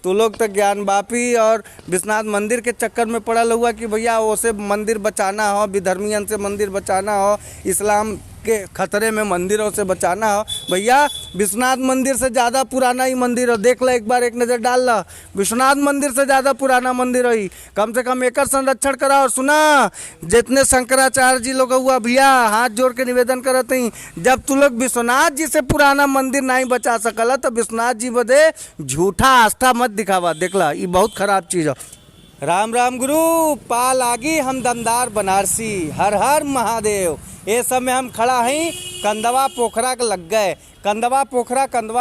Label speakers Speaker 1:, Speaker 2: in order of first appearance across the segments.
Speaker 1: तू लोग तो ज्ञान वापी और विश्वनाथ मंदिर के चक्कर में पड़ल हुआ कि भैया उसे मंदिर बचाना हो, विधर्मियन से मंदिर बचाना हो, इस्लाम के खतरे में मंदिरों से बचाना हो। भैया विश्वनाथ मंदिर से ज़्यादा पुराना ही मंदिर हो, देख ला एक बार, एक नज़र डाल ला। विश्वनाथ मंदिर से ज़्यादा पुराना मंदिर है, कम से कम एकर संरक्षण करा। और सुना, जितने शंकराचार्य जी लोग हुआ भैया, हाथ जोड़ के निवेदन करते हैं, जब तू लोग विश्वनाथ जी से पुराना मंदिर नहीं बचा सकल तो विश्वनाथ जी बदे झूठा आस्था मत दिखावा। देख ला, ये बहुत खराब चीज़ है। राम राम गुरु, पा लागी हम दमदार बनारसी, हर हर महादेव। ये समय हम खड़ा हैं कंदवा पोखरा के लग गए। कंदवा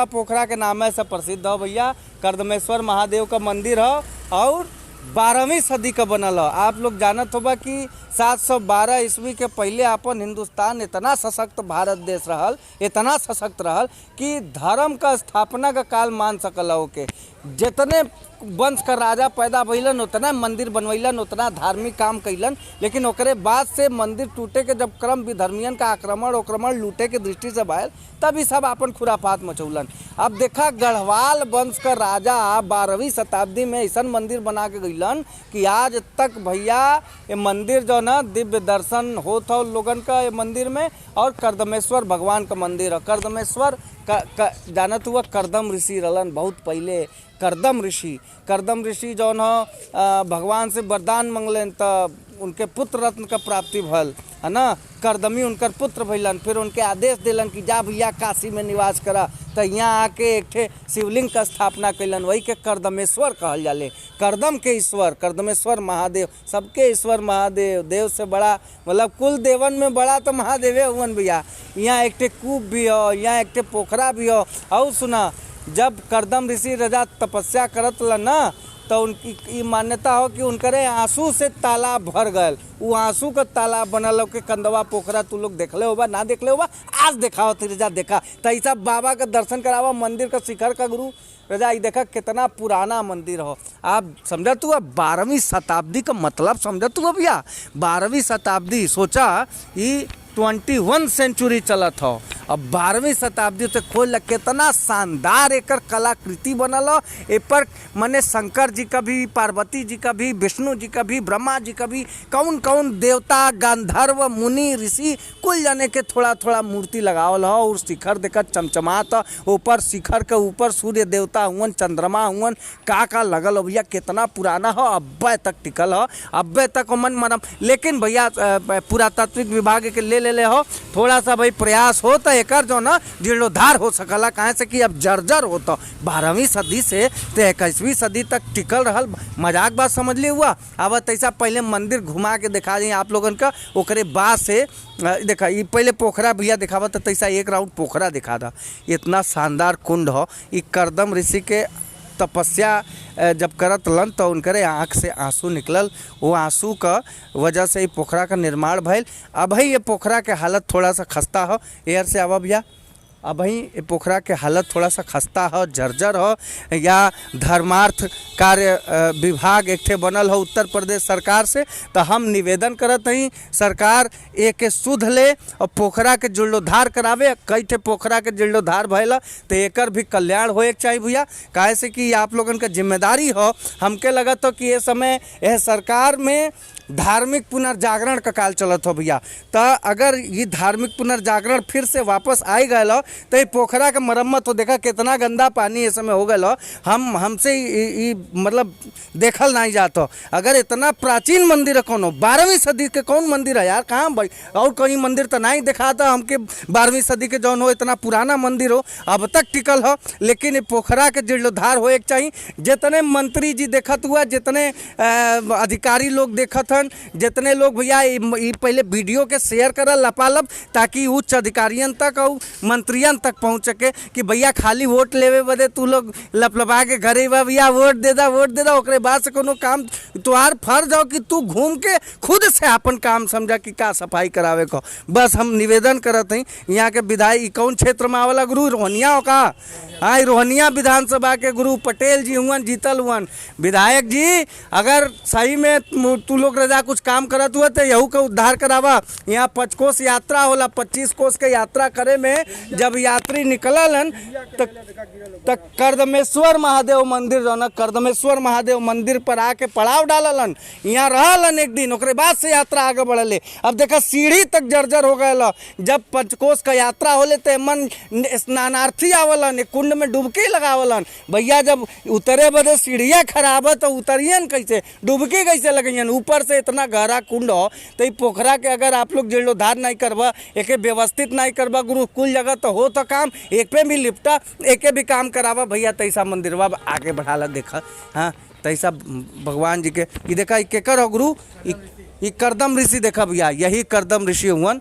Speaker 1: पोखरा के नाम से प्रसिद्ध हो भैया। कर्दमेश्वर महादेव का मंदिर हो और 12वीं सदी का बनल हो। आप लोग जानत होगा कि 712 ईस्वी के पहले अपन हिंदुस्तान इतना सशक्त भारत देश रहल, इतना सशक्त रहल कि धर्म का स्थापना का काल मान सकल हो के। जितने वंश का राजा पैदा भइलन उतना मंदिर बनवैलन, उतना धार्मिक काम कैलन। लेकिन ओकरे बाद से मंदिर टूटे के जब क्रम विधर्मियन का आक्रमण लूटे के दृष्टि से भयल, तब ये सब अपन खुरापात मचौलन। अब देखा, गढ़वाल वंश का राजा 12वीं शताब्दी में ऐसा मंदिर बना के गइलन कि आज तक भैया ये मंदिर जो ना दिव्य दर्शन होता हो लोगन का ये मंदिर में। और कर्दमेश्वर भगवान का मंदिर है। कर्दमेश्वर जानत हुआ करदम ऋषि रहलन बहुत पहले। करदम ऋषि जौन हो भगवान से वरदान मंगलन तो उनके पुत्र रत्न का प्राप्ति भल, है ना। करदमी उनकर पुत्र भइलन, फिर उनके आदेश दिलन कि जा भैया काशी में निवास करा। तो यहाँ आके एक ठे शिवलिंग का स्थापना कैलन, वही के कर्दमेश्वर कहल जाले। करदम के ईश्वर कर्दमेश्वर महादेव, सबके ईश्वर महादेव। देव से बड़ा मतलब कुल देवन में बड़ा तो महादेवे हुवन भैया। यहाँ एक ठे कूप भी हो, यहाँ एक ठे पोखरा भी हो। और सुना, जब करदम ऋषि राजा तपस्या करत ला ना, तो उनकी मान्यता हो कि उनकरे आंसू से तालाब भर गए। वो आंसू का तालाब बनल हो के कंदवा पोखरा तू लोग देखले होगा, ना देखले होगा, आज देखाओ तेजा देखा। तो ऐसा बाबा का दर्शन करावा, मंदिर का शिखर का गुरु राजा। ये देखा कितना पुराना मंदिर हो। आप समझत हुआ 12वीं शताब्दी का मतलब समझत हुआ भैया। 12वीं शताब्दी सोचा ये 21 सेंचुरी चलत हो। अब 12वीं शताब्दी से खोल कितना शानदार एकर कलाकृति बनल हो। ए पर मने शंकर जी का भी, पार्वती जी का भी, विष्णु जी का भी, ब्रह्मा जी का भी, कौन कौन देवता, गंधर्व, मुनि, ऋषि कुल जाने के थोड़ा थोड़ा मूर्ति लगावल हो। और शिखर देखा चमचमात ऊपर, शिखर के ऊपर सूर्य देवता हुवन, चंद्रमा हुवन, का लगल हो भैया। कितना पुराना हो, अब्बे तक टिकल हो, अब्बे तक मन मनम। लेकिन भैया पुरातात्विक विभाग के ले हो, थोड़ा सा भाई प्रयास हो तो एकर जो ना जीर्णोद्धार हो सकला। कहे से कि अब जर्जर होता 12वीं सदी से तो 21वीं सदी तक टिकल रहल। मजाक बात समझ ली हुआ। अब तैसा पहले मंदिर घुमा के दिखा दी आप लोगन का। ओकरे बाद से देखा, ये पहले पोखरा भैया दिखावा तो तैसा एक राउंड पोखरा दिखा था। इतना शानदार कुंड हो। ये करदम ऋषि के तपस्या जब करत लन तो उनकरे आँख से आंसू निकलल। वो आंसू का वजह से ही पोखरा का निर्माण भइल। अब ही ये पोखरा के हालत थोड़ा सा खस्ता हो। एयर से आवा भैया, अब ही ये पोखरा के हालत थोड़ा सा खस्ता हो, जर्जर हो। या धर्मार्थ कार्य विभाग एक ठे बनल हो उत्तर प्रदेश सरकार से। तो हम निवेदन करत हई सरकार एक सुध ले और पोखरा के जीर्णोद्धार करावे। कई ठे पोखरा के जीर्णोद्धार भइल तो एकर भी कल्याण होए के चाहिए भैया। काहे से कि आप लोगन का जिम्मेदारी हो। हमके लगत हो कि ये समय यह सरकार में धार्मिक पुनर्जागरण का काल चलत हो भैया। तो अगर ये धार्मिक पुनर्जागरण फिर से वापस आई गए हो तो ये पोखरा का मरम्मत हो। देखा कितना गंदा पानी इस समय हो गए हो। हमसे मतलब देखल नहीं जाता। अगर इतना प्राचीन मंदिर है कौन हो, 12वीं सदी के कौन मंदिर है यार, कहाँ भाई और कहीं मंदिर तो नहीं दिखाता हमके। 12वीं सदी के जौन हो इतना पुराना मंदिर हो, अब तक टिकल हो। लेकिन ये पोखरा के जीर्णोद्धार होए के चाहिए। जितने मंत्री जी देखत हुआ, जितने अधिकारी लोग देखत, जितने लोग भैया ये पहले वीडियो के शेयर कर लपालब ताकि उच्च अधिकारियों तक और मंत्रियन तक पहुँच सके कि भैया खाली वोट लेवे बदे तू लोग लपलपा के घरे भैया वोट दे दा ओकरे बाद से कोनो काम तुम्हार फर्ज हो कि तू घूम के खुद से अपन काम समझा कि का सफाई करावे को। बस हम निवेदन करत हई। यहाँ के विधायक कौन क्षेत्र में आवला गुरु, रोहनिया हो का? हाँ, रोहनिया विधानसभा के गुरु पटेल जी हुआ, जीतल हुआ विधायक जी। अगर सही में तू लोग रजा कुछ काम करत हुआ तो यहू का उद्धार करावा। यहाँ 5 कोस यात्रा होला, 25 कोस के यात्रा करे में जब जब यात्री निकललन तो कर्दमेश्वर महादेव मंदिर जो ना कर्दमेश्वर महादेव मंदिर पर आके पड़ाव डाललन, यहाँ रहलन एक दिन, ओकरे बाद से यात्रा आगे बढ़ले। अब देखा सीढ़ी तक जर्जर हो गए। जब पंचकोश का यात्रा होले तो मन स्नानार्थी आवलन, एक कुंड में डुबकी लगावलन। भैया जब उतरे बदे सीढ़ियाँ खराब है तो उतरियन कैसे, डुबकी कैसे लगेन? ऊपर से इतना गहरा कुंड हो तो ये पोखरा के अगर आप लोग जीर्णोद्धार नहीं करबा, एक व्यवस्थित नहीं करबा गुरुकुल जगह तो हो तो काम, एक पे भी लिपटा, एक भी काम करावा भैया। तैसा मंदिरवा आगे बढ़ाला देखा। हाँ तैसा भगवान जी के ये देखा केकर हो गुरु, ये करदम ऋषि देखा भैया, यही करदम ऋषि हुवन।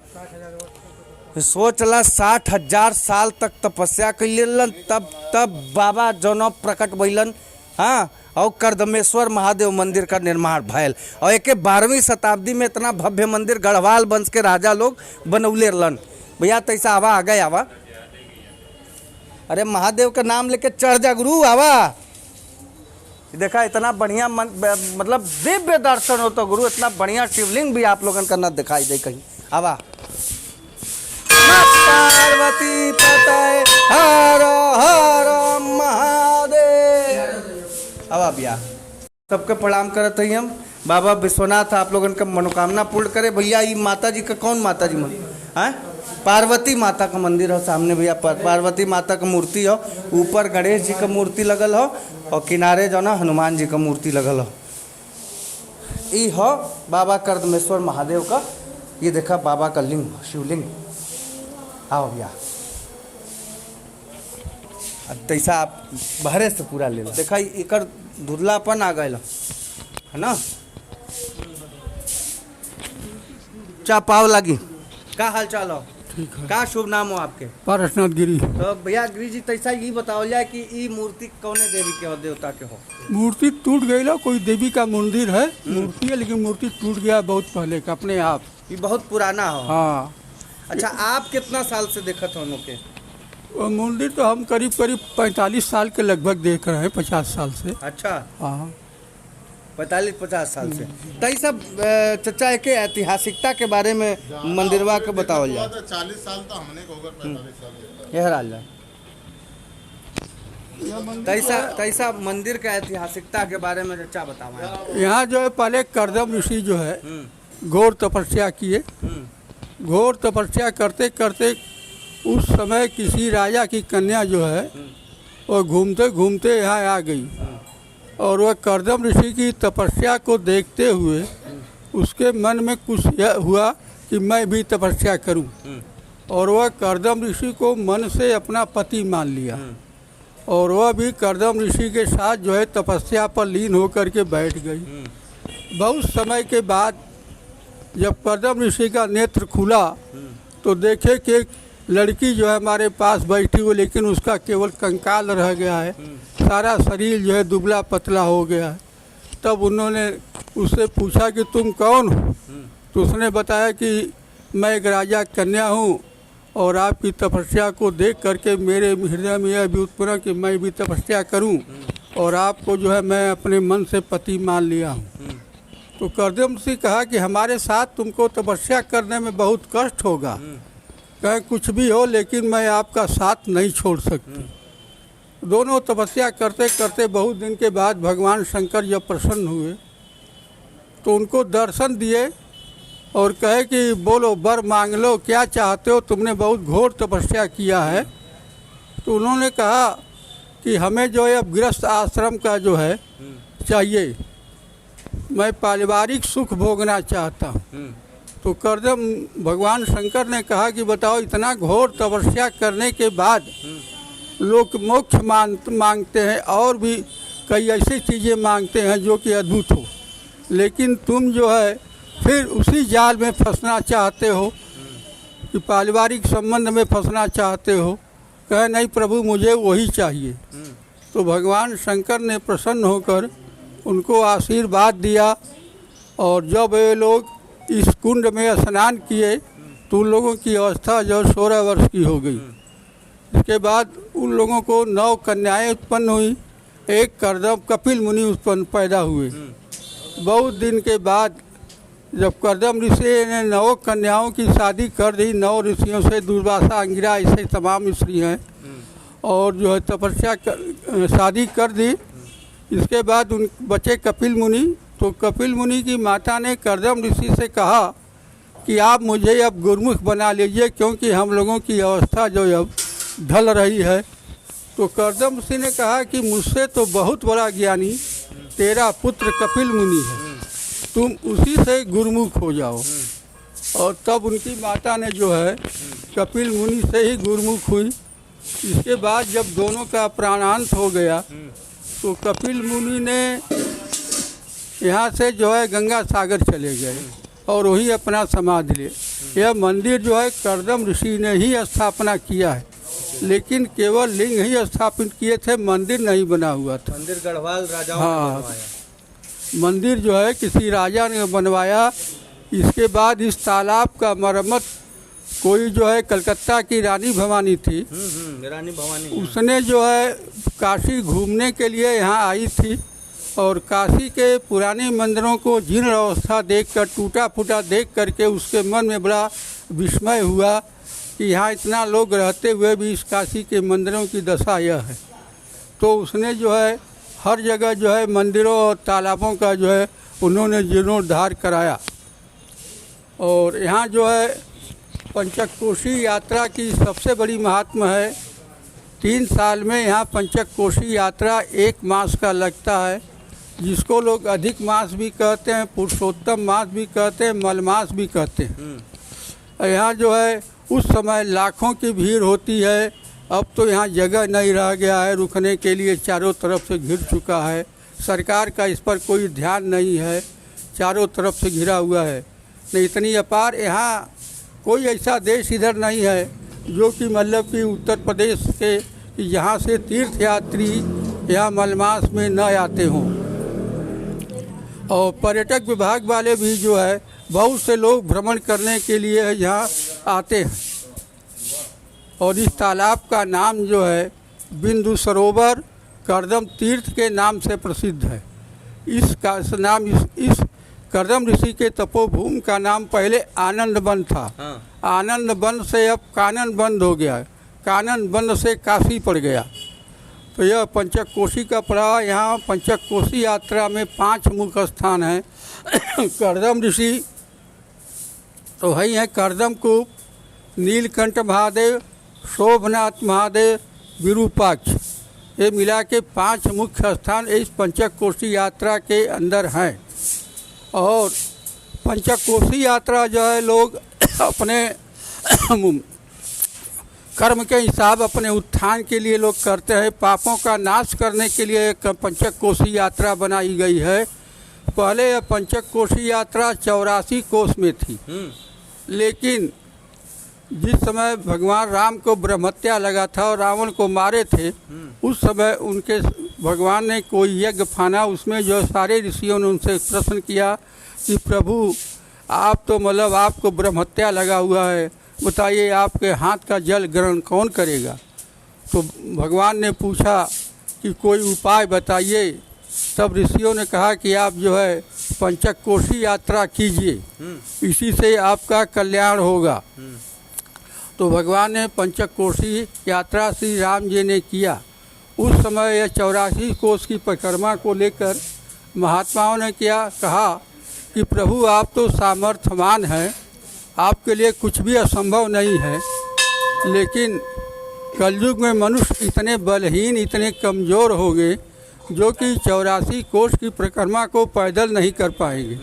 Speaker 1: सोचला 60,000 साल तक तपस्या कैलन, तब बाबा जौन प्रकट भइलन। हाँ और कर्दमेश्वर महादेव मंदिर का निर्माण भयल और एक 12वीं शताब्दी में इतना भव्य मंदिर गढ़वाल वंश के राजा लोग बनौले रहलन भैया। तैसा आवा आ गए आवा, अरे महादेव का नाम लेके चढ़ जा गुरु आवा। देखा इतना बढ़िया मतलब दिव्य दर्शन हो तो गुरु, इतना बढ़िया शिवलिंग भी आप लोगन का न दिखाई दे कहीं। आवा पार्वती पतये हर हर महादेव। आवा भैया सबके प्रणाम करत हई हम। बाबा विश्वनाथ आप लोगन का मनोकामना पूर्ण करे भैया। ये माता जी का कौन माता जी मंदिर है? पार्वती माता का मंदिर हो सामने भैया, पार्वती माता का मूर्ति हो, ऊपर गणेश जी का मूर्ति लगल हो और किनारे जो ना हनुमान जी का मूर्ति लगल हो। ये हो बाबा कर्दमेश्वर महादेव का, ये देखा बाबा का लिंग शिवलिंग। आओ भैया तैसा आप बहरे से पूरा ले लो। देखा एकर धुधलापन आ गए है ना, चा पाव लगी। का हाल चाल हो?
Speaker 2: ठीक है।
Speaker 1: का शुभ नाम हो आपके?
Speaker 2: पारसनाथ गिरी।
Speaker 1: तो भैया गिरी जी तैसा ये बताओ जाए कि ये मूर्ति कौने देवी के हो, देवता के हो?
Speaker 2: मूर्ति टूट गई ला, कोई देवी का मंदिर है, मूर्ति है लेकिन मूर्ति टूट गया बहुत पहले का अपने आप।
Speaker 1: ये बहुत पुराना हो।
Speaker 2: हाँ।
Speaker 1: अच्छा आप कितना साल से देखत हो के?
Speaker 2: वो मंदिर तो हम करीब 45 साल के लगभग देख रहे हैं, 50 साल से।
Speaker 1: अच्छा
Speaker 2: हाँ
Speaker 1: 45-50 साल से। तई सब चचा के ऐतिहासिकता के बारे में मंदिरवा के बताओ जाए।
Speaker 3: 40 साल तो हमने को होगा, 45 साल
Speaker 1: यह राज तैसा मंदिर का ऐतिहासिकता के बारे में चचा बताओ।
Speaker 2: यहाँ जो है पहले करदम ऋषि जो है घोर तपस्या किए। घोर तपस्या करते करते उस समय किसी राजा की कन्या जो है वो घूमते घूमते यहाँ आ गई और वह करदम ऋषि की तपस्या को देखते हुए उसके मन में कुछ यह हुआ कि मैं भी तपस्या करूं और वह करदम ऋषि को मन से अपना पति मान लिया और वह भी करदम ऋषि के साथ जो है तपस्या पर लीन होकर के बैठ गई। बहुत समय के बाद जब करदम ऋषि का नेत्र खुला तो देखे कि एक लड़की जो है हमारे पास बैठी हुई, लेकिन उसका केवल कंकाल रह गया है, सारा शरीर जो है दुबला पतला हो गया है। तब उन्होंने उससे पूछा कि तुम कौन हो? तो उसने बताया कि मैं एक राजा कन्या हूँ और आपकी तपस्या को देख करके मेरे हृदय में यह भी उत्पन्न कि मैं भी तपस्या करूँ और आपको जो है मैं अपने मन से पति मान लिया हूँ। तो करदम से कहा कि हमारे साथ तुमको तपस्या करने में बहुत कष्ट होगा, कहे कुछ भी हो लेकिन मैं आपका साथ नहीं छोड़ सकती। दोनों तपस्या करते करते बहुत दिन के बाद भगवान शंकर जब प्रसन्न हुए तो उनको दर्शन दिए और कहे कि बोलो वर मांग लो, क्या चाहते हो, तुमने बहुत घोर तपस्या किया है। तो उन्होंने कहा कि हमें जो है अब गृहस्थ आश्रम का जो है चाहिए, मैं पारिवारिक सुख भोगना चाहता हूँ। तो करदम भगवान शंकर ने कहा कि बताओ इतना घोर तपस्या करने के बाद लोग मोक्ष मांगते हैं और भी कई ऐसी चीज़ें मांगते हैं जो कि अद्भुत हो, लेकिन तुम जो है फिर उसी जाल में फंसना चाहते हो कि पारिवारिक संबंध में फंसना चाहते हो। कहे नहीं प्रभु मुझे वही चाहिए। तो भगवान शंकर ने प्रसन्न होकर उनको आशीर्वाद दिया और जब वे लोग इस कुंड में स्नान किए तो उन लोगों की अवस्था जो 16 वर्ष की हो गई। इसके बाद उन लोगों को 9 कन्याएं उत्पन्न हुई, एक करदम कपिल मुनि उत्पन्न पैदा हुए। बहुत दिन के बाद जब कर्दम ऋषि ने 9 कन्याओं की शादी कर दी, 9 ऋषियों से, दुर्वासा, अंगिरा, ऐसे तमाम ऋषि हैं, और जो है तपस्या शादी कर दी। इसके बाद उन बचे कपिल मुनि। तो कपिल मुनि की माता ने कर्दम ऋषि से कहा कि आप मुझे अब गुरुमुख बना लीजिए, क्योंकि हम लोगों की अवस्था जो अब ढल रही है। तो कर्दम ऋषि ने कहा कि मुझसे तो बहुत बड़ा ज्ञानी तेरा पुत्र कपिल मुनि है, तुम उसी से गुरुमुख हो जाओ। और तब उनकी माता ने जो है कपिल मुनि से ही गुरुमुख हुई। इसके बाद जब दोनों का प्राणांत हो गया तो कपिल मुनि ने यहाँ से जो है गंगा सागर चले गए और वही अपना समाधि लिए। यह मंदिर जो है कर्दम ऋषि ने ही स्थापना किया है, लेकिन केवल लिंग ही स्थापित किए थे, मंदिर नहीं बना हुआ था।
Speaker 1: मंदिर गढ़वाल राजाओं ने बनवाया।
Speaker 2: मंदिर जो है किसी राजा ने बनवाया। इसके बाद इस तालाब का मरम्मत कोई जो है कलकत्ता की रानी भवानी थी,
Speaker 1: रानी भवानी,
Speaker 2: उसने जो है काशी घूमने के लिए यहाँ आई थी और काशी के पुराने मंदिरों को जीर्ण अवस्था देखकर, टूटा फूटा देख करके उसके मन में बड़ा विस्मय हुआ कि यहाँ इतना लोग रहते हुए भी इस काशी के मंदिरों की दशा यह है। तो उसने जो है हर जगह जो है मंदिरों और तालाबों का जो है उन्होंने जीर्णोद्धार कराया। और यहाँ जो है पंचक कोशी यात्रा की सबसे बड़ी महात्मा है। 3 साल में यहाँ पंचक कोशी यात्रा 1 मास का लगता है, जिसको लोग अधिक मास भी कहते हैं, पुरुषोत्तम मास भी कहते हैं, मलमास भी कहते हैं। यहाँ जो है उस समय लाखों की भीड़ होती है। अब तो यहाँ जगह नहीं रह गया है रुकने के लिए, चारों तरफ से घिर चुका है। सरकार का इस पर कोई ध्यान नहीं है, चारों तरफ से घिरा हुआ है। नहीं इतनी अपार, यहाँ कोई ऐसा देश इधर नहीं है जो कि मतलब कि उत्तर प्रदेश के यहाँ से तीर्थ यात्री यहाँ मलमास में न आते हों। और पर्यटक विभाग वाले भी जो है बहुत से लोग भ्रमण करने के लिए यहाँ आते हैं। और इस तालाब का नाम जो है बिंदु सरोवर कर्दम तीर्थ के नाम से प्रसिद्ध है। इसका नाम इस कर्दम ऋषि के तपोभूमि का नाम पहले आनंद वन था। आनंद वन से अब कानन बंद हो गया, कानन बंद से काशी पड़ गया। तो यह पंचक कोशी का पड़ा। यहाँ पंचक कोशी यात्रा में 5 मुख्य स्थान हैं। कर्दम ऋषि तो वही है, कर्दम कूप, नीलकंठ महादेव, शोभनाथ महादेव, विरूपाक्ष, ये मिला के 5 मुख्य स्थान इस पंचक कोशी यात्रा के अंदर हैं। और पंचक कोशी यात्रा जो है लोग अपने कर्म के हिसाब अपने उत्थान के लिए लोग करते हैं। पापों का नाश करने के लिए एक पंचक कोशी यात्रा बनाई गई है। पहले यह पंचक कोशी यात्रा 84 कोस में थी, लेकिन जिस समय भगवान राम को ब्रह्महत्या लगा था और रावण को मारे थे, उस समय उनके भगवान ने कोई यज्ञ फाना। उसमें जो सारे ऋषियों ने उनसे प्रश्न किया कि प्रभु आप तो मतलब आपको ब्रह्महत्या लगा हुआ है, बताइए आपके हाथ का जल ग्रहण कौन करेगा। तो भगवान ने पूछा कि कोई उपाय बताइए। तब ऋषियों ने कहा कि आप जो है पंचक कोशी यात्रा कीजिए, इसी से आपका कल्याण होगा। तो भगवान ने पंचक कोशी यात्रा श्री राम जी ने किया। उस समय यह 84 कोस की परिक्रमा को लेकर महात्माओं ने कहा कि प्रभु आप तो सामर्थ्यवान हैं, आपके लिए कुछ भी असंभव नहीं है, लेकिन कलयुग में मनुष्य इतने बलहीन, इतने कमज़ोर हो गए जो कि 84 कोस की परिक्रमा को पैदल नहीं कर पाएंगे।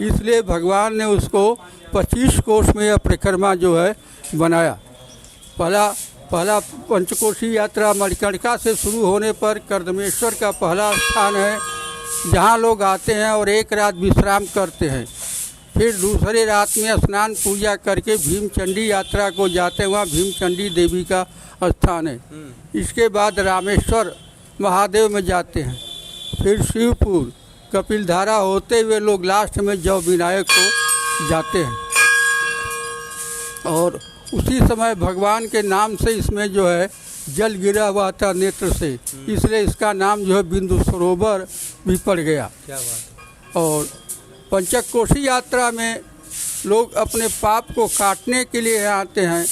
Speaker 2: इसलिए भगवान ने उसको 25 कोस में यह परिक्रमा जो है बनाया। पहला पंचकोशी यात्रा मणिकर्णिका से शुरू होने पर कर्दमेश्वर का पहला स्थान है, जहाँ लोग आते हैं और 1 रात विश्राम करते हैं। फिर दूसरे रात में स्नान पूजा करके भीमचंडी यात्रा को जाते हैं, वहाँ भीमचंडी देवी का स्थान है। इसके बाद रामेश्वर महादेव में जाते हैं, फिर शिवपुर कपिलधारा होते हुए लोग लास्ट में जव विनायक को जाते हैं। और उसी समय भगवान के नाम से इसमें जो है जल गिरा हुआ था नेत्र से, इसलिए इसका नाम जो है बिंदु सरोवर भी पड़ गया।
Speaker 1: क्या बात।
Speaker 2: और पंचक कोसी यात्रा में लोग अपने पाप को काटने के लिए आते हैं,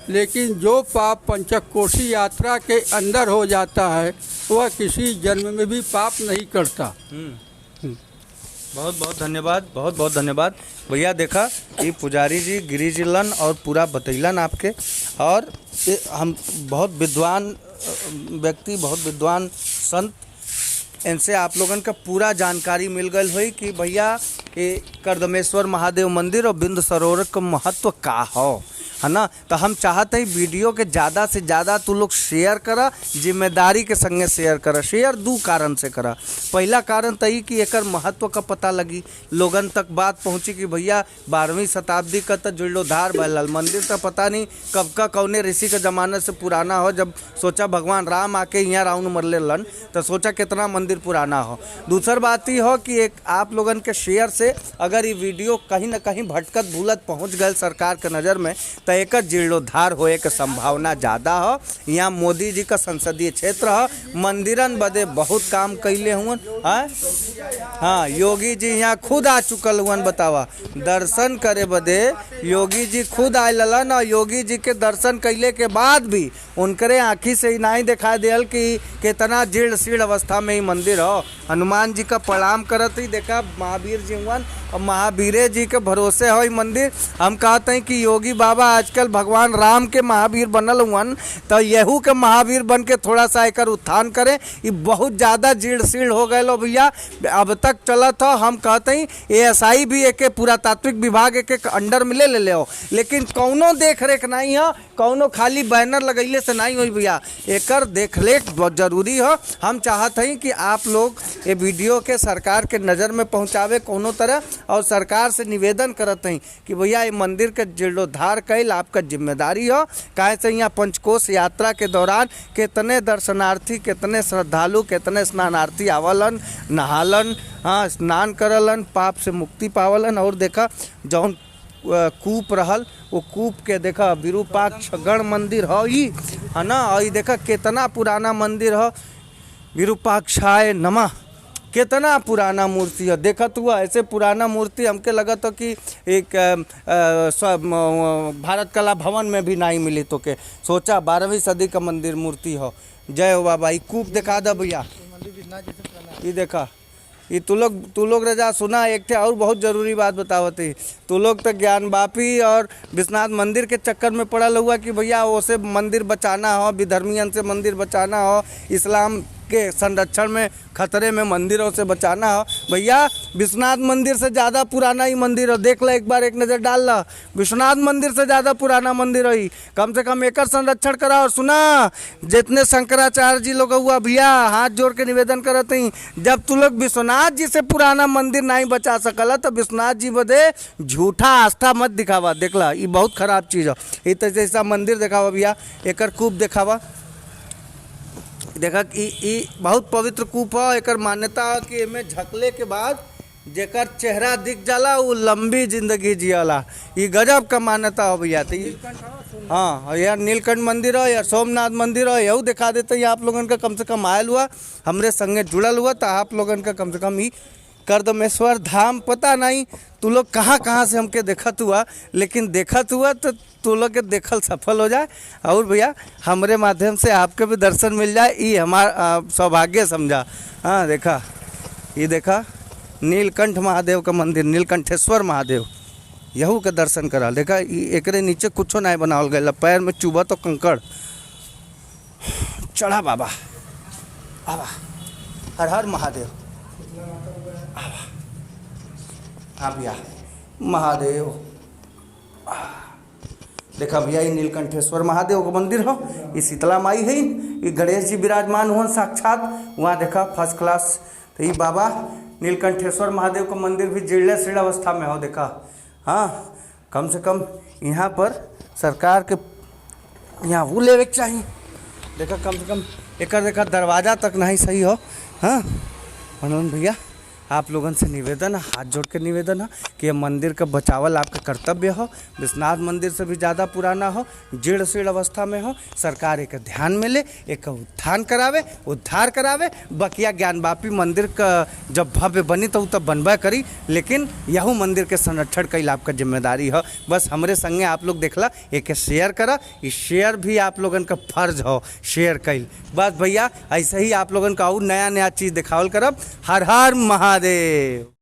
Speaker 2: लेकिन जो पाप पंचक कोसी यात्रा के अंदर हो जाता है वह किसी जन्म में भी पाप नहीं करता।
Speaker 1: बहुत बहुत धन्यवाद, बहुत बहुत धन्यवाद भैया। देखा ये पुजारी जी गिरी जी लन और पूरा बतैलन आपके, और हम बहुत विद्वान व्यक्ति, बहुत विद्वान संत, इनसे आप लोगन का पूरा जानकारी मिल गई हुई कि भैया ये कर्दमेश्वर महादेव मंदिर और बिंद सरोवर का महत्व का हो, है ना। तो हम चाहते हैं वीडियो के ज़्यादा से ज़्यादा तू लोग शेयर करा, जिम्मेदारी के संगे शेयर करा। शेयर दो कारण से करा। पहला कारण तो ये कि एकर महत्व का पता लगी, लोगन तक बात पहुँची कि भैया 12वीं शताब्दी का तो जीर्णोद्धार भैल मंदिर, तो पता नहीं कब का कौने ऋषि के ज़माने से पुराना हो। जब सोचा भगवान राम आके यहाँ राउंड मरले लन तो सोचा कितना मंदिर पुराना हो। दूसर बात ये हो कि एक आप लोगन के शेयर से अगर ये वीडियो कहीं ना कहीं भटकत भूलत पहुँच गए सरकार के नज़र में तो एक जीर्णोद्धार होए के संभावना ज़्यादा हो। यहाँ मोदी जी का संसदीय क्षेत्र हो, मंदिरन बदे बहुत काम कैले हुन। हाँ, योगी जी यहाँ खुद आ चुकल हुन, बतावा दर्शन करे बदे योगी जी खुद आए ललन, और योगी जी के दर्शन कैले के बाद भी उनकरे आँखी से ही नहीं दिखाई दियल कि कितना जीर्ण शीर्ण अवस्था में ही मंदिर हो। हनुमान जी का प्रणाम करत ही देखा महावीर जी हुन, और महावीरे जी के भरोसे हो मंदिर। हम कहते हैं कि योगी बाबा आजकल भगवान राम के महावीर बनल हुन, तो यहू के महावीर बन के थोड़ा सा एकर उत्थान करें। ये बहुत ज़्यादा जीर्ण शीर्ण हो गए लो भैया, अब तक चलत हो। हम कहते हैं ASI भी एक पुरातात्विक विभाग एक अंडर में ले हो, लेकिन कौनो देख रेख नहीं हो, कौनो खाली बैनर लगैले से नहीं हुई भैया, एकर देख रेख बहुत जरूरी हो। हम चाहते हैं कि आप लोग ये वीडियो के सरकार के नज़र में पहुँचावे कोनो तरह, और सरकार से निवेदन करते हैं कि भैया ये मंदिर के जीर्णोद्धार कैल आपका जिम्मेदारी हो। काहे से यहाँ पंचकोश यात्रा के दौरान कितने दर्शनार्थी, कितने श्रद्धालु, कितने स्नानार्थी आवलन, नहालन, हाँ स्नान करलन, पाप से मुक्ति पावलन। और देखा जौन कूप रहल वो कूप के देखा विरूपाक्ष गण मंदिर हो ही, है ना। और ये देखा कितना पुराना मंदिर हो, विरूपाक्षाय नमः, कितना पुराना मूर्ति है। देखत हुआ ऐसे पुराना मूर्ति हमके लगा तो कि एक भारत कला भवन में भी नहीं मिली, तो के सोचा 12वीं सदी का मंदिर मूर्ति हो। जय हो बाबा। ये कूप दिखा दे भैया, ये देखा, ये तू लोग रजा सुना। एक थे और बहुत ज़रूरी बात बतावती, तू लोग तो ज्ञान बापी और विश्वनाथ मंदिर के चक्कर में पड़ल हुआ कि भैया उसे मंदिर बचाना हो, विधर्मियन से मंदिर बचाना हो, इस्लाम के संरक्षण में खतरे में मंदिरों से बचाना हो। भैया विश्वनाथ मंदिर से ज़्यादा पुराना ही मंदिर हो, देख ला एक बार, एक नज़र डाल ला। विश्वनाथ मंदिर से ज़्यादा पुराना मंदिर हो, कम से कम एकर संरक्षण करा। और सुना जितने शंकराचार्य जी लोग हुआ भैया, हाथ जोड़ के निवेदन करते हैं, जब तू लोग विश्वनाथ जी से पुराना मंदिर नहीं बचा सकला तो विश्वनाथ जी बदे झूठा आस्था मत दिखावा। देखला ये बहुत खराब चीज़ हो। ये तो जैसा मंदिर दिखावा भैया, एकर कूप दिखावा, देखा कि ये बहुत पवित्र कूप है। एकर मान्यता है कि एमे झकले के बाद जेकर चेहरा दिख जाला वो लंबी जिंदगी जियाला। ये गजब का मान्यता हो भैया। तो हाँ यार, नीलकंठ मंदिर हो या सोमनाथ मंदिर हो, यही दिखा देते हैं आप लोगन का। कम से कम आयल हुआ, हमरे संगे जुड़ल हुआ, तो आप लोगन का कम से कम ही कर्दमेश्वर धाम पता नहीं तू लोग कहाँ से हमके देखत हुआ, लेकिन देखत हुआ तो तू लोग के देखल सफल हो जाए, और भैया हमरे माध्यम से आपके भी दर्शन मिल जाए, ये हमारा सौभाग्य समझा। हाँ देखा, ये देखा नीलकंठ महादेव का मंदिर, नीलकंठेश्वर महादेव, यहू के दर्शन करा। देखा एकरे नीचे कुछो नहीं बनावल गया, पैर में चुबा तो कंकड़ चढ़ा बाबा। आवा, हर हर महादेव। हाँ भैया महादेव, देखा भैया ये नीलकंठेश्वर महादेव का मंदिर हो, ये शीतला माई है, ये गणेश जी विराजमान हुआ साक्षात वहाँ, देखा फर्स्ट क्लास। तो ये बाबा नीलकंठेश्वर महादेव का मंदिर भी जीर्ण शीर्ण अवस्था में हो, देखा। हाँ कम से कम यहाँ पर सरकार के यहाँ वो लेवे के चाहिए, देखा कम से कम एक देखा दरवाज़ा तक नहीं सही हो। हाँ मनोज भैया आप लोगन से निवेदन है, हाथ जोड़ के निवेदन है कि ये मंदिर का बचावल आपका कर्तव्य हो। विश्वनाथ मंदिर से भी ज़्यादा पुराना हो, जीर्ण शीर्ण अवस्था में हो। सरकार एक ध्यान में ले, एक उद्धार करावे। बकिया ज्ञानवापी मंदिर का जब भव्य बनी तो तब बनबा करी, लेकिन यहू मंदिर के संरक्षण कईल आपका जिम्मेदारी हो। बस हमरे संगे आप लोग देखला, एक शेयर करा, इस शेयर भी आप लोगन का फर्ज हो शेयर कईल। बस भैया ऐसे ही आप लोगन का और नया चीज़ दिखावल करब। हर हर महादेव।